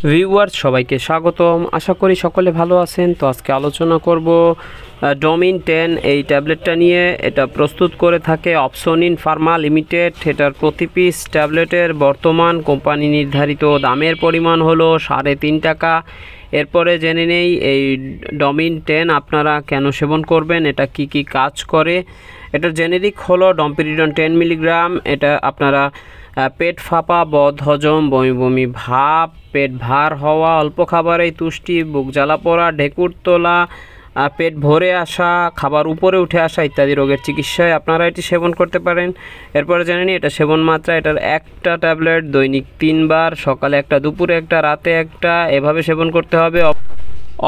Viewers সবাইকে স্বাগতম। আশা করি সকলে ভালো আছেন। তো আজকে আলোচনা করব ডোমিন 10 এই ট্যাবলেটটা নিয়ে। এটা প্রস্তুত করে থাকে অপসনিন ফার্মা লিমিটেড। এটার প্রতি পিস ট্যাবলেটের বর্তমান কোম্পানি নির্ধারিত দামের পরিমাণ হলো 3.5 টাকা। এরপরে জেনে নেই এই ডোমিন 10 আপনারা কেন সেবন করবেন, এটা কি কি কাজ করে। এটার জেনেরিক হলো ডমপিরিডন 10 মিলিগ্রাম। এটা আপনারা পেট ফাঁপা, বদহজম, বমি বমি ভাব, পেট ভার হওয়া, অল্প খাবারেই তুষ্টি, বুক জ্বালা পড়া, ঢেকুর তোলা, পেট ভরে আসা, খাবার উপরে উঠে আসা ইত্যাদি রোগের চিকিৎসায় আপনারা এটি সেবন করতে পারেন। এরপরে জেনে নিই এটা সেবন মাত্রা। এটার একটা ট্যাবলেট দৈনিক 3 বার, সকালে একটা, দুপুরে একটা, রাতে একটা, এভাবে সেবন করতে হবে।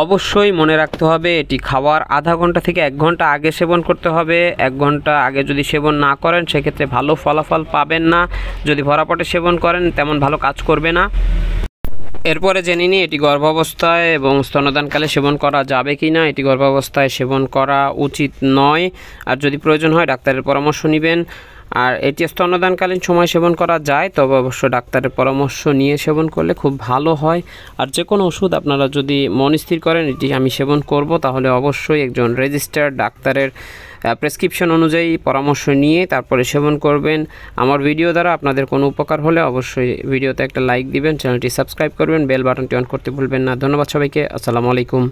অবশ্যই মনে রাখতে হবে এটি খাওয়ার আধা ঘন্টা থেকে 1 ঘন্টা আগে সেবন করতে হবে। 1 ঘন্টা আগে যদি সেবন না করেন সেক্ষেত্রে ভালো ফলাফল পাবেন না। যদি ভরাপটে সেবন করেন তেমন ভালো কাজ করবে না। এরপরে জেনে নিই এটি গর্ভাবস্থায় এবং স্তন্যদানকালে সেবন করা যাবে কি না। এটি গর্ভাবস্থায় সেবন করা উচিত নয়, আর যদি প্রয়োজন হয় ডাক্তারের পরামর্শ নেবেন। আর এটি স্তন্যদানকালীন সময় সেবন করা যায়, তবে অবশ্য ডাক্তারের পরামর্শ নিয়ে সেবন করলে খুব ভালো হয়। আর যে কোনো ওষুধ আপনারা যদি মন স্থির করেন এটি আমি সেবন করব, তাহলে অবশ্যই একজন রেজিস্টার্ড ডাক্তারের প্রেসক্রিপশন অনুযায়ী পরামর্শ নিয়ে তারপরে সেবন করবেন। আমার ভিডিও দ্বারা আপনাদের কোনো উপকার হলে অবশ্যই ভিডিওতে একটা লাইক দিবেন, চ্যানেলটি সাবস্ক্রাইব করবেন, বেল বাটনটি অন করতে ভুলবেন না। ধন্যবাদ সবাইকে। আসসালামু আলাইকুম।